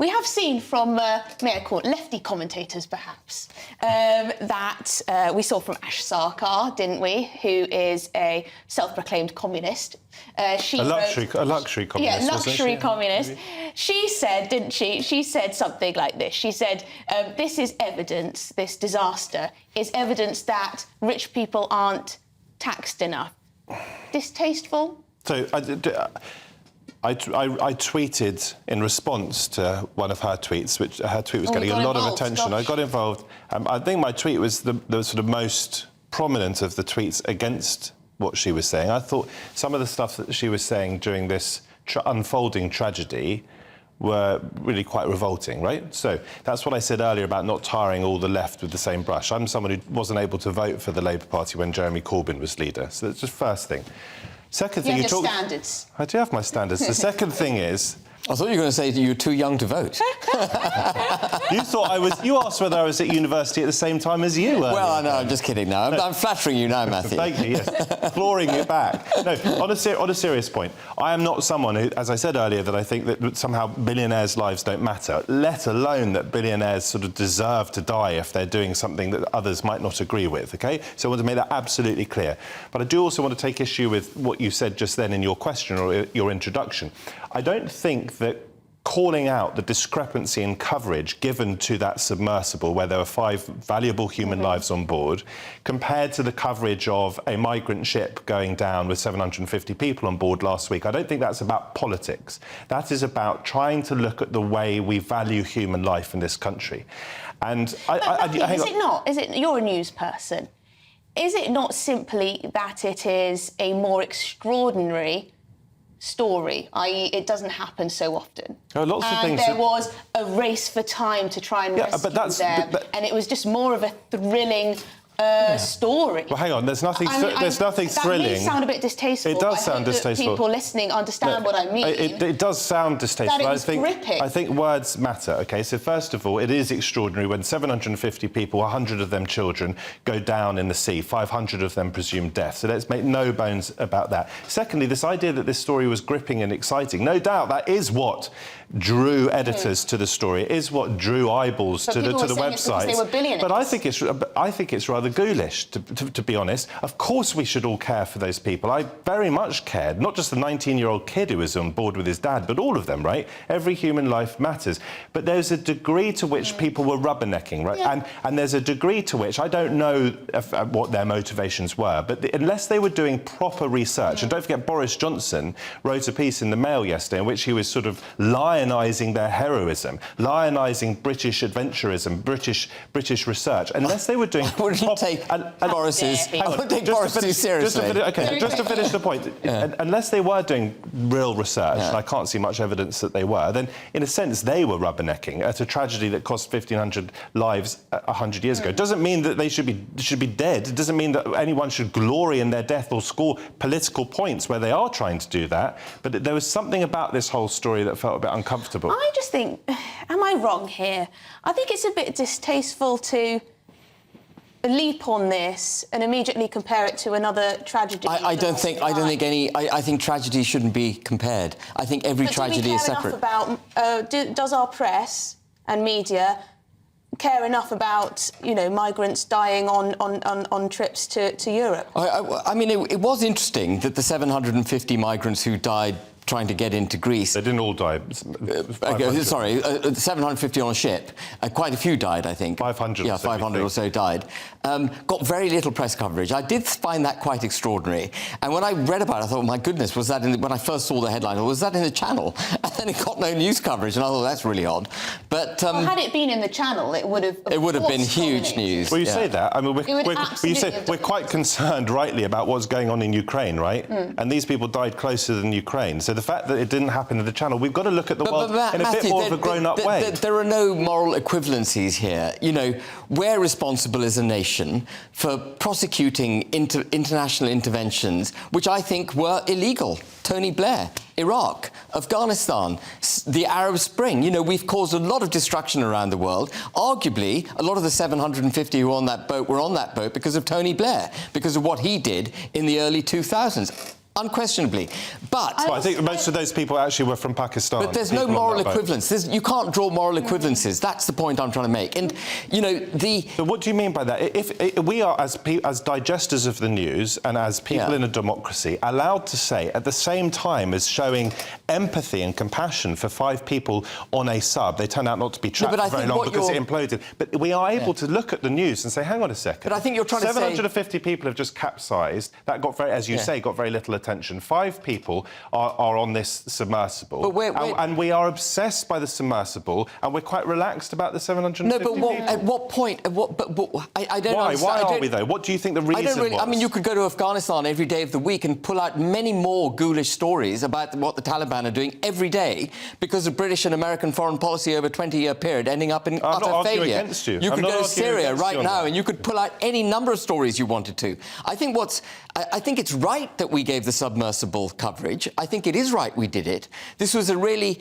We have seen from, may I call it, lefty commentators, perhaps, that we saw from Ash Sarkar, didn't we, who is a self-proclaimed communist. She a luxury communist, yeah, luxury communist. Maybe. She said, didn't she? She said something like this. She said, this is evidence, this disaster is evidence that rich people aren't taxed enough. Distasteful? So I tweeted in response to one of her tweets, which her tweet was getting a lot of attention. Gosh. I got involved. I think my tweet was the sort of most prominent of the tweets against what she was saying. I thought some of the stuff that she was saying during this unfolding tragedy were really quite revolting, right? So that's what I said earlier about not tarring all the left with the same brush. I'm someone who wasn't able to vote for the Labour Party when Jeremy Corbyn was leader. So that's just first thing. Second thing, you have your standards. I do have my standards. The second thing is... I thought you were going to say you were too young to vote. You asked whether I was at university at the same time as you were. Well, no, I'm just kidding now. I'm flattering you now, Matthew. Thank you, yes. Clawing it back. No, on a serious point, I am not someone who, as I said earlier, that I think that somehow billionaires' lives don't matter, let alone that billionaires sort of deserve to die if they're doing something that others might not agree with, OK? So I want to make that absolutely clear. But I do also want to take issue with what you said just then in your question or your introduction. I don't think that calling out the discrepancy in coverage given to that submersible where there were 5 valuable human lives on board compared to the coverage of a migrant ship going down with 750 people on board last week, I don't think that's about politics. That is about trying to look at the way we value human life in this country. And is it not? Is it, you're a news person. Is it not simply that it is a more extraordinary story, i.e. it doesn't happen so often? Lots of things. There was a race for time to try and rescue them, and it was just more of a thrilling story. Well, hang on, there's nothing thrilling. That may sound a bit distasteful. It does sound distasteful. People listening understand what I mean. It does sound distasteful. That it was gripping. I think words matter, OK? So first of all, it is extraordinary when 750 people, 100 of them children, go down in the sea, 500 of them presumed death. So let's make no bones about that. Secondly, this idea that this story was gripping and exciting, no doubt that is what drew editors to the story. It is what drew eyeballs to the website. They were billionaires. But I think it's rather ghoulish, to be honest. Of course we should all care for those people. I very much cared, not just the 19-year-old kid who was on board with his dad, but all of them, right? Every human life matters. But there's a degree to which people were rubbernecking, right? Yeah. And there's a degree to which, I don't know what their motivations were, but unless they were doing proper research, and don't forget Boris Johnson wrote a piece in the Mail yesterday in which he was sort of lionising their heroism, lionising British adventurism, British research. Unless they were doing... I wouldn't take Boris too seriously. Just to finish the point, unless they were doing real research, and I can't see much evidence that they were, then in a sense they were rubbernecking at a tragedy that cost 1,500 lives 100 years ago. It doesn't mean that they should be dead. It doesn't mean that anyone should glory in their death or score political points where they are trying to do that. But there was something about this whole story that felt a bit uncomfortable. I just think, am I wrong here? I think it's a bit distasteful to leap on this and immediately compare it to another tragedy. I think tragedy shouldn't be compared. I think every tragedy is separate. Does our press and media care enough about, you know, migrants dying on trips to Europe? I mean, it was interesting that the 750 migrants who died trying to get into Greece... They didn't all die. 750 on a ship. Quite a few died, I think. 500. Yeah, 500 or so died. Got very little press coverage. I did find that quite extraordinary. And when I read about it, I thought, my goodness, was that when I first saw the headline, was that in the Channel? And then it got no news coverage, and I thought, that's really odd. But well, had it been in the Channel, it would have... It would have been huge news. Well, you say that. I mean, we're quite concerned, rightly, about what's going on in Ukraine, right? And these people died closer than Ukraine. So the fact that it didn't happen in the Channel, we've got to look at the world in a bit more of a grown-up way. There are no moral equivalencies here. You know, we're responsible as a nation for prosecuting international interventions, which I think were illegal. Tony Blair, Iraq, Afghanistan, the Arab Spring. You know, we've caused a lot of destruction around the world. Arguably, a lot of the 750 who were on that boat because of Tony Blair, because of what he did in the early 2000s. unquestionably. But I think most of those people actually were from Pakistan. But there's no moral equivalence. You can't draw moral equivalences. That's the point I'm trying to make. And, you know, So what do you mean by that? If we are, as digesters of the news and as people in a democracy, allowed to say at the same time as showing empathy and compassion for 5 people on a sub, they turned out not to be trapped for very long because it imploded. But we are able to look at the news and say, hang on a second. But I think you're trying to say 750 people have just capsized. That got very, as you say, got very little attention. 5 people are on this submersible. But and we are obsessed by the submersible, and we're quite relaxed about the 750 people. No, but at what point? I don't understand. Why are we, though? What do you think the reason was? I mean, you could go to Afghanistan every day of the week and pull out many more ghoulish stories about what the Taliban are doing every day because of British and American foreign policy over a 20-year period ending up in utter failure. Against you. You could go to Syria right now and you could pull out any number of stories you wanted to. I think it's right that we gave the submersible coverage. I think it is right we did it. This was a really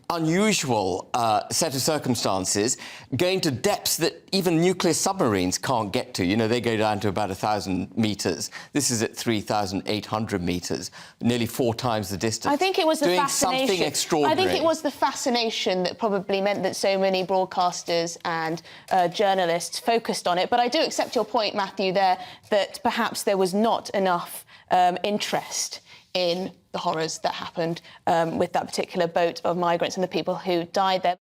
unusual set of circumstances, going to depths that even nuclear submarines can't get to. You know, they go down to about 1,000 metres. This is at 3,800 metres, nearly 4 times the distance. I think it was the fascination. Something extraordinary. I think it was the fascination that probably meant that so many broadcasters and journalists focused on it. But I do accept your point, Matthew, there, that perhaps there was not enough interest in the horrors that happened with that particular boat of migrants and the people who died there.